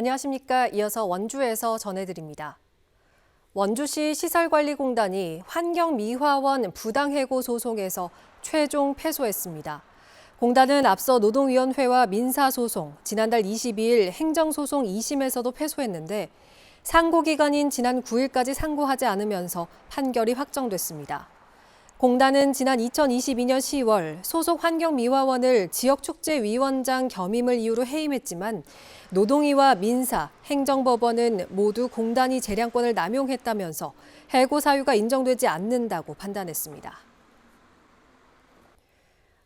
안녕하십니까. 이어서 원주에서 전해드립니다. 원주시 시설관리공단이 환경미화원 부당해고 소송에서 최종 패소했습니다. 공단은 앞서 노동위원회와 민사소송, 지난달 22일 행정소송 2심에서도 패소했는데 상고기간인 지난 9일까지 상고하지 않으면서 판결이 확정됐습니다. 공단은 지난 2022년 10월 소속 환경미화원을 지역축제위원장 겸임을 이유로 해임했지만 노동위와 민사, 행정법원은 모두 공단이 재량권을 남용했다면서 해고 사유가 인정되지 않는다고 판단했습니다.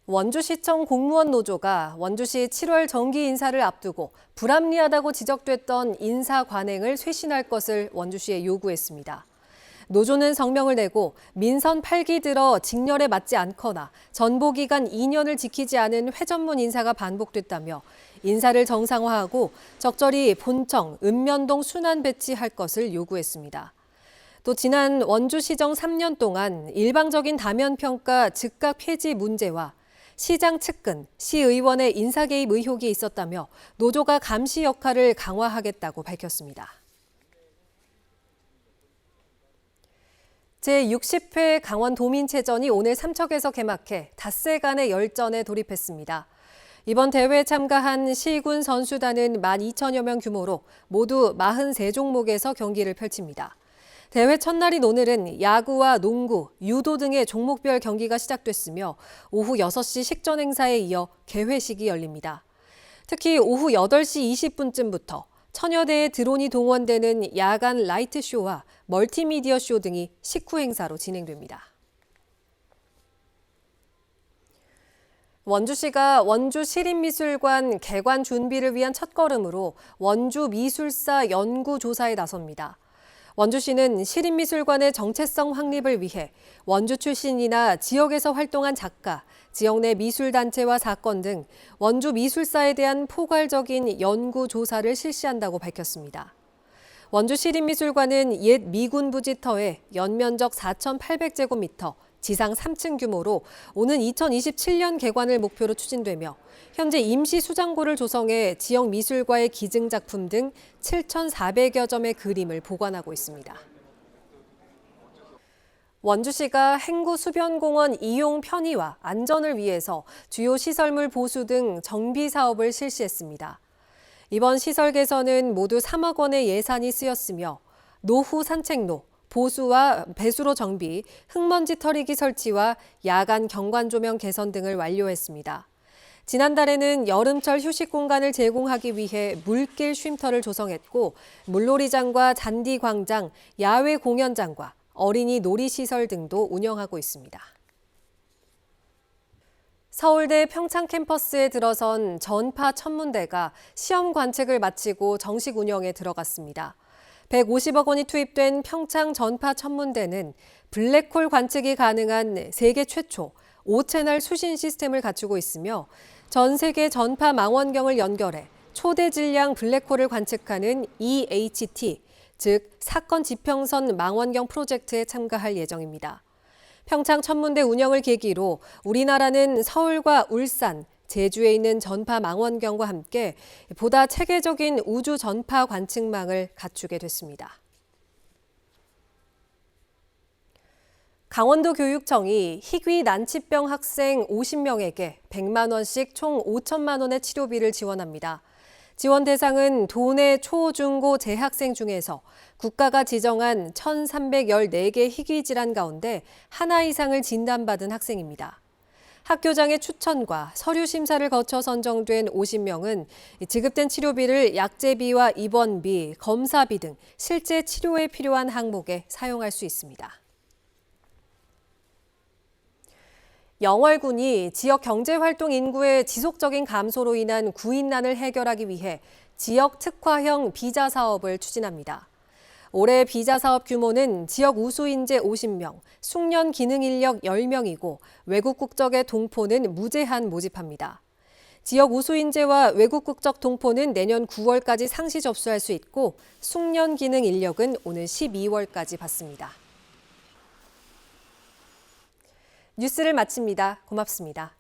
원주시청 공무원 노조가 원주시 7월 정기 인사를 앞두고 불합리하다고 지적됐던 인사 관행을 쇄신할 것을 원주시에 요구했습니다. 노조는 성명을 내고 민선 8기 들어 직렬에 맞지 않거나 전보기간 2년을 지키지 않은 회전문 인사가 반복됐다며 인사를 정상화하고 적절히 본청, 읍면동 순환 배치할 것을 요구했습니다. 또 지난 원주시정 3년 동안 일방적인 다면평가 즉각 폐지 문제와 시장 측근, 시의원의 인사 개입 의혹이 있었다며 노조가 감시 역할을 강화하겠다고 밝혔습니다. 제60회 강원도민체전이 오늘 삼척에서 개막해 닷새간의 열전에 돌입했습니다. 이번 대회에 참가한 시군 선수단은 12,000여 명 규모로 모두 43종목에서 경기를 펼칩니다. 대회 첫날인 오늘은 야구와 농구, 유도 등의 종목별 경기가 시작됐으며 오후 6시 식전 행사에 이어 개회식이 열립니다. 특히 오후 8시 20분쯤부터 천여 대의 드론이 동원되는 야간 라이트 쇼와 멀티미디어 쇼 등이 식후 행사로 진행됩니다. 원주시가 원주시립미술관 개관 준비를 위한 첫걸음으로 원주미술사 연구조사에 나섭니다. 원주시는 시립미술관의 정체성 확립을 위해 원주 출신이나 지역에서 활동한 작가, 지역 내 미술단체와 사건 등 원주 미술사에 대한 포괄적인 연구조사를 실시한다고 밝혔습니다. 원주 시립미술관은 옛 미군 부지터에 연면적 4,800제곱미터, 지상 3층 규모로 오는 2027년 개관을 목표로 추진되며 현재 임시 수장고를 조성해 지역 미술과의 기증작품 등 7,400여 점의 그림을 보관하고 있습니다. 원주시가 행구수변공원 이용 편의와 안전을 위해서 주요 시설물 보수 등 정비 사업을 실시했습니다. 이번 시설 개선은 모두 3억 원의 예산이 쓰였으며 노후 산책로, 보수와 배수로 정비, 흙먼지 털이기 설치와 야간 경관 조명 개선 등을 완료했습니다. 지난달에는 여름철 휴식 공간을 제공하기 위해 물길 쉼터를 조성했고 물놀이장과 잔디 광장, 야외 공연장과 어린이 놀이시설 등도 운영하고 있습니다. 서울대 평창 캠퍼스에 들어선 전파 천문대가 시험 관측을 마치고 정식 운영에 들어갔습니다. 150억 원이 투입된 평창 전파 천문대는 블랙홀 관측이 가능한 세계 최초 5채널 수신 시스템을 갖추고 있으며 전 세계 전파 망원경을 연결해 초대 질량 블랙홀을 관측하는 EHT, 즉 사건 지평선 망원경 프로젝트에 참가할 예정입니다. 평창 천문대 운영을 계기로 우리나라는 서울과 울산, 제주에 있는 전파 망원경과 함께 보다 체계적인 우주 전파 관측망을 갖추게 됐습니다. 강원도 교육청이 희귀 난치병 학생 50명에게 100만 원씩 총 5천만 원의 치료비를 지원합니다. 지원 대상은 도내 초, 중, 고 재학생 중에서 국가가 지정한 1,314개 희귀 질환 가운데 하나 이상을 진단받은 학생입니다. 학교장의 추천과 서류 심사를 거쳐 선정된 50명은 지급된 치료비를 약제비와 입원비, 검사비 등 실제 치료에 필요한 항목에 사용할 수 있습니다. 영월군이 지역 경제활동 인구의 지속적인 감소로 인한 구인난을 해결하기 위해 지역 특화형 비자 사업을 추진합니다. 올해 비자 사업 규모는 지역 우수 인재 50명, 숙련 기능 인력 10명이고 외국 국적의 동포는 무제한 모집합니다. 지역 우수 인재와 외국 국적 동포는 내년 9월까지 상시 접수할 수 있고 숙련 기능 인력은 오는 12월까지 받습니다. 뉴스를 마칩니다. 고맙습니다.